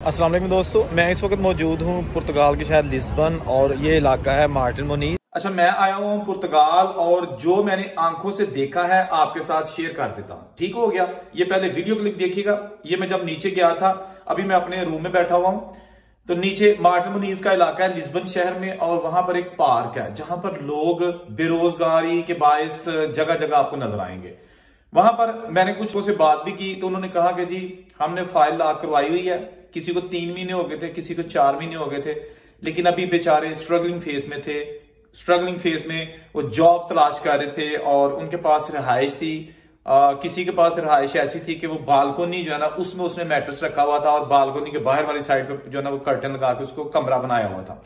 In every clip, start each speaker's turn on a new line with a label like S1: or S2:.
S1: अस्सलाम वालेकुम दोस्तों, मैं इस वक्त मौजूद हूँ पुर्तगाल के शहर लिस्बन और ये इलाका है मार्टिन मोनीज। अच्छा, मैं आया हूँ पुर्तगाल और जो मैंने आंखों से देखा है आपके साथ शेयर कर देता हूँ। ठीक हो गया। ये पहले वीडियो क्लिप देखिएगा। ये मैं जब नीचे गया था, अभी मैं अपने रूम में बैठा हुआ हूँ, तो नीचे मार्टिन मोनीज का इलाका है लिस्बन शहर में, और वहां पर एक पार्क है जहां पर लोग बेरोजगारी के बायस जगह जगह आपको नजर आएंगे। वहां पर मैंने कुछ से बात भी की तो उन्होंने कहा कि जी हमने फाइल ला करवाई हुई है, किसी को 3 महीने हो गए थे, किसी को 4 महीने हो गए थे, लेकिन अभी बेचारे स्ट्रगलिंग फेज में थे। स्ट्रगलिंग फेज में वो जॉब तलाश कर रहे थे और उनके पास रिहाइश थी। किसी के पास रिहाइश ऐसी थी कि वो बालकोनी जो है ना उसमें उसने मैट्रेस रखा हुआ था और बालकोनी के बाहर वाली साइड पे जो है ना वो कर्टन लगा के उसको कमरा बनाया हुआ था।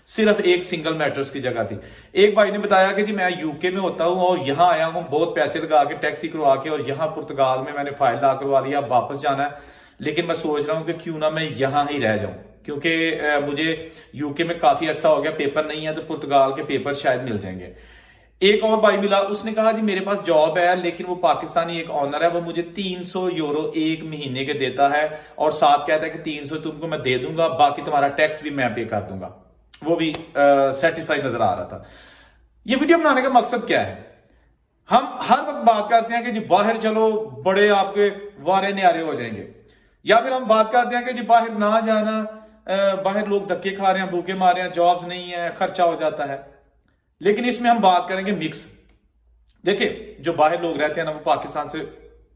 S1: सिर्फ एक सिंगल मैट्रेस की जगह थी। एक भाई ने बताया कि जी मैं यूके में होता हूं और यहां आया हूं बहुत पैसे लगा के टैक्सी करवा के, और यहां पुर्तगाल में मैंने फाइल ला करवा लिया, वापस जाना है, लेकिन मैं सोच रहा हूं कि क्यों ना मैं यहां ही रह जाऊं, क्योंकि मुझे यूके में काफी अर्सा हो गया, पेपर नहीं है, तो पुर्तगाल के पेपर शायद मिल जाएंगे। एक और भाई मिला, उसने कहा जी मेरे पास जॉब है, लेकिन वो पाकिस्तानी एक ऑनर है, वो मुझे 300 यूरो एक महीने के देता है और साथ कहता है कि 300 तुमको मैं दे दूंगा, बाकी तुम्हारा टैक्स भी मैं पे कर दूंगा। वो भी सेटिस्फाइड नजर आ रहा था। ये वीडियो बनाने का मकसद क्या है? हम हर वक्त बात करते हैं कि जी बाहर चलो, बड़े आपके वारे न्यारे हो जाएंगे, या फिर हम बात करते हैं कि जी बाहर ना जाना, बाहर लोग धक्के खा रहे हैं, भूखे मार रहे हैं, जॉब्स नहीं है, खर्चा हो जाता है। लेकिन इसमें हम बात करेंगे मिक्स। देखिए, जो बाहर लोग रहते हैं ना वो पाकिस्तान से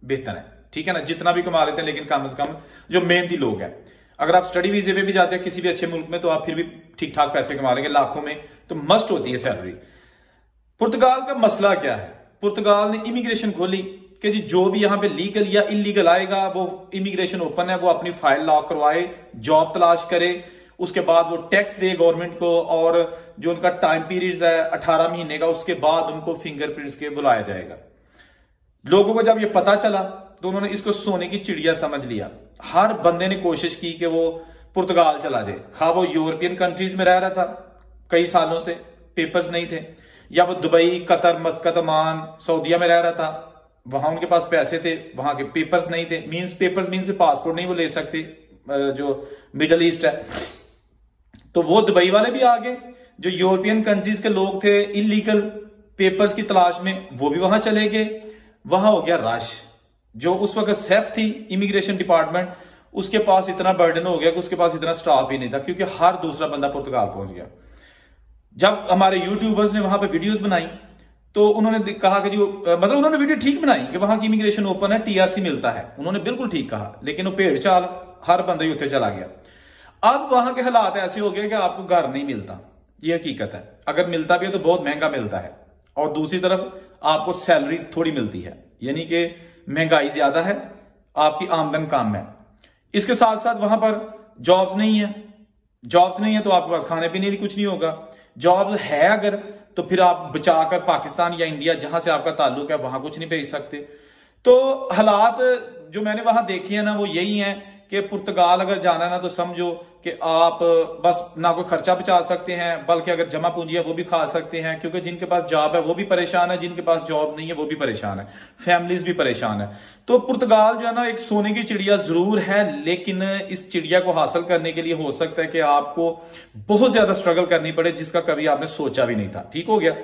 S1: बेहतर है, ठीक है ना, जितना भी कमा लेते हैं, लेकिन कम से कम जो मेहनती लोग हैं, अगर आप स्टडी वीजे पे भी जाते हैं किसी भी अच्छे मुल्क में, तो आप फिर भी ठीक ठाक पैसे कमा लेंगे, लाखों में तो मस्ट होती है सैलरी। पुर्तगाल का मसला क्या है? पुर्तगाल ने इमिग्रेशन खोली कि जी जो भी यहां पे लीगल या इलीगल आएगा, वो इमिग्रेशन ओपन है, वो अपनी फाइल लॉक करवाए, जॉब तलाश करे, उसके बाद वो टैक्स दे गवर्नमेंट को, और जो उनका टाइम पीरियड है 18 महीने का, उसके बाद उनको फिंगरप्रिंट्स के बुलाया जाएगा। लोगों को जब ये पता चला तो उन्होंने इसको सोने की चिड़िया समझ लिया। हर बंदे ने कोशिश की कि वो पुर्तगाल चला जाए, खा वो यूरोपियन कंट्रीज में रह रहा था कई सालों से, पेपर्स नहीं थे, या वो दुबई, कतर, मस्कत, ओमान, सऊदीया में रह रहा था, वहां उनके पास पैसे थे, वहां के पेपर्स नहीं थे, पेपर्स मीन्स पासपोर्ट नहीं वो ले सकते, जो मिडल ईस्ट है। तो वो दुबई वाले भी आ गए, जो यूरोपियन कंट्रीज के लोग थे इलीगल पेपर्स की तलाश में, वो भी वहां चले गए। वहां हो गया रश। जो उस वक्त सेफ थी इमिग्रेशन डिपार्टमेंट, उसके पास इतना बर्डन हो गया कि उसके पास इतना स्टाफ ही नहीं था, क्योंकि हर दूसरा बंदा पुर्तगाल पहुंच गया। जब हमारे यूट्यूबर्स ने वहां पे वीडियोस बनाई तो उन्होंने कहा कि जो मतलब उन्होंने वीडियो ठीक बनाई कि वहां की इमिग्रेशन ओपन है, टीआरसी मिलता है, उन्होंने बिल्कुल ठीक कहा, लेकिन वो भेड़ चाल, हर बंदा ही उत्ते चला गया। अब वहां के हालात ऐसे हो गए कि आपको घर नहीं मिलता, ये हकीकत है। अगर मिलता भी है तो बहुत महंगा मिलता है, और दूसरी तरफ आपको सैलरी थोड़ी मिलती है, यानी कि महंगाई ज्यादा है, आपकी आमदन कम है। इसके साथ साथ वहां पर जॉब्स नहीं है। जॉब्स नहीं है तो आपके पास खाने पीने भी कुछ नहीं होगा। जॉब्स है अगर, तो फिर आप बचाकर पाकिस्तान या इंडिया जहां से आपका ताल्लुक है वहां कुछ नहीं भेज सकते। तो हालात जो मैंने वहां देखे हैं ना वो यही हैं कि पुर्तगाल अगर जाना ना तो समझो कि आप बस ना कोई खर्चा बचा सकते हैं, बल्कि अगर जमा पूंजी है वो भी खा सकते हैं, क्योंकि जिनके पास जॉब है वो भी परेशान है, जिनके पास जॉब नहीं है वो भी परेशान है, फैमिलीज भी परेशान है। तो पुर्तगाल जो है ना एक सोने की चिड़िया जरूर है, लेकिन इस चिड़िया को हासिल करने के लिए हो सकता है कि आपको बहुत ज्यादा स्ट्रगल करनी पड़े, जिसका कभी आपने सोचा भी नहीं था। ठीक हो गया।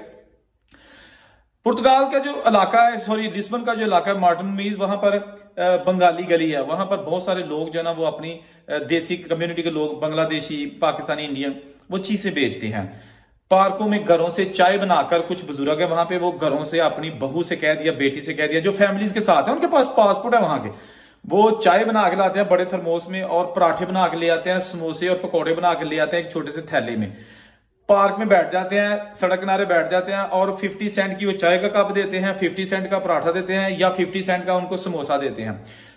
S1: पुर्तगाल का जो इलाका है, सॉरी लिस्बन का जो इलाका है मार्टिन मोनीज, वहां पर बंगाली गली है, वहां पर बहुत सारे लोग जो है ना वो अपनी देसी कम्युनिटी के लोग, बांग्लादेशी, पाकिस्तानी, इंडियन, वो चीजें बेचते हैं। पार्कों में घरों से चाय बनाकर, कुछ बुजुर्ग है वहां पे, वो घरों से अपनी बहू से कह दिया, बेटी से कह दिया, जो फैमिलीज के साथ है, उनके पास पासपोर्ट है वहां के, वो चाय बना के लाते हैं बड़े थर्मोस में, और पराठे बना के ले आते हैं, समोसे और पकौड़े बना के ले आते हैं एक छोटे से थैले में। पार्क में बैठ जाते हैं, सड़क किनारे बैठ जाते हैं, और 50 सेंट की वो चाय का कप देते हैं, 50 सेंट का पराठा देते हैं, या 50 सेंट का उनको समोसा देते हैं।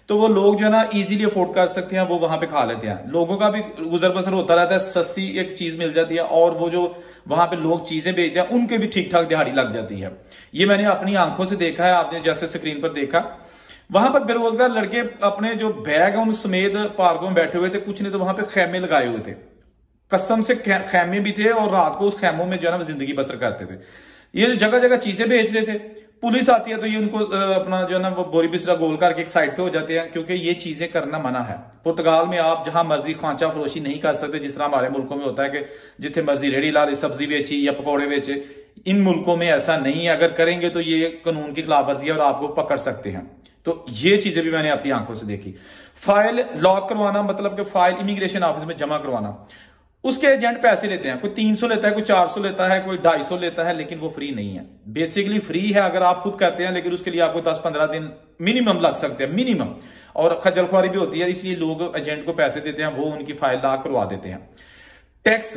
S1: तो वो लोग जो है ना इजीली अफोर्ड कर सकते हैं, वो वहां पे खा लेते हैं। लोगों का भी गुजर बसर होता रहता है, सस्ती एक चीज मिल जाती है, और वो जो वहां पे लोग चीजें बेचते हैं उनके भी ठीक ठाक दिहाड़ी लग जाती है। ये मैंने अपनी आंखों से देखा है, आपने जैसे स्क्रीन पर देखा। वहां पर बेरोजगार लड़के अपने जो बैग है उन समेत पार्कों में बैठे हुए थे, कुछ नहीं तो वहां पे खैमे लगाए हुए थे, कसम से खैमे भी थे, और रात को उस खैमों में जो है ना जिंदगी बसर करते थे। ये जगह जगह चीजें बेच रहे थे। पुलिस आती है तो ये उनको अपना जो है ना वो बोरी बिस्तरा गोल करके एक साइड पे हो जाते हैं, क्योंकि ये चीजें करना मना है। पुर्तगाल में आप जहां मर्जी खांचा फरोशी नहीं कर सकते, जिस तरह हमारे मुल्कों में होता है कि जिथे मर्जी रेड़ी ला ली, सब्जी बेची या पकौड़े बेचे। इन मुल्कों में ऐसा नहीं है, अगर करेंगे तो ये कानून की खिलाफ वर्जी है और आपको पकड़ सकते हैं। तो ये चीजें भी मैंने अपनी आंखों से देखी। फाइल लॉक करवाना मतलब कि फाइल इमिग्रेशन ऑफिस में जमा करवाना, उसके एजेंट पैसे लेते हैं, कोई 300 लेता है, कोई 400 लेता है, कोई 250 लेता है, लेकिन वो फ्री नहीं है। बेसिकली फ्री है अगर आप खुद करते हैं, लेकिन उसके लिए आपको 10-15 दिन मिनिमम लग सकते हैं, मिनिमम। और खज्जल खुआरी भी होती है, इसलिए लोग एजेंट को पैसे देते हैं, वो उनकी फाइल लॉक करवा देते हैं। टैक्स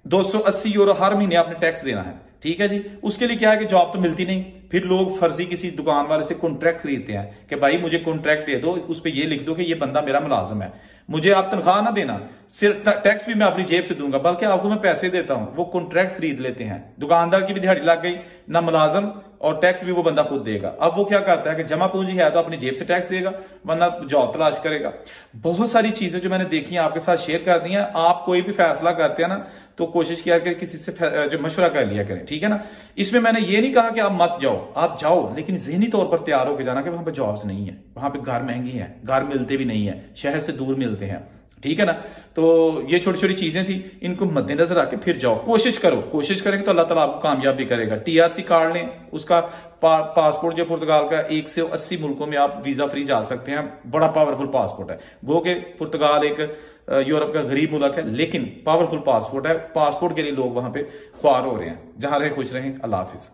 S1: 280 यूरो हर महीने आपने टैक्स देना है, ठीक है जी। उसके लिए क्या है कि जॉब तो मिलती नहीं, फिर लोग फर्जी किसी दुकान वाले से कॉन्ट्रैक्ट खरीदते हैं कि भाई मुझे कॉन्ट्रैक्ट दे दो, उस पर ये लिख दो कि ये बंदा मेरा मुलाजिम है, मुझे आप तनख्वाह ना देना, सिर्फ टैक्स भी मैं अपनी जेब से दूंगा, बल्कि आपको मैं पैसे देता हूं। वो कॉन्ट्रैक्ट खरीद लेते हैं, दुकानदार की भी दिहाड़ी लग गई, ना मुलाजिम, और टैक्स भी वो बंदा खुद देगा। अब वो क्या करता है कि जमा पूंजी है तो अपनी जेब से टैक्स देगा, वरना जॉब तलाश करेगा। बहुत सारी चीजें जो मैंने देखी हैं आपके साथ शेयर कर दी हैं। आप कोई भी फैसला करते हैं ना तो कोशिश किया करें किसी से जो मशवरा कर लिया करें, ठीक है ना। इसमें मैंने ये नहीं कहा कि आप मत जाओ, आप जाओ, लेकिन जहनी तौर पर तैयार होकर जाना कि वहां पर जॉब्स नहीं है, वहां पे घर महंगी है, घर मिलते भी नहीं है, शहर से दूर मिलते हैं, ठीक है ना। तो ये छोटी छोटी चीजें थी, इनको मद्देनजर रख के फिर जाओ, कोशिश करो। कोशिश करेंगे तो अल्लाह ताला आपको कामयाब भी करेगा। टीआरसी कार्ड लें, उसका पासपोर्ट जो पुर्तगाल का 180 मुल्कों में आप वीजा फ्री जा सकते हैं, बड़ा पावरफुल पासपोर्ट है। गो के पुर्तगाल एक यूरोप का गरीब मुल्क है, लेकिन पावरफुल पासपोर्ट है। पासपोर्ट के लिए लोग वहां पे ख्वार हो रहे हैं। जहां रहे खुश रहें। अल्लाह हाफिज।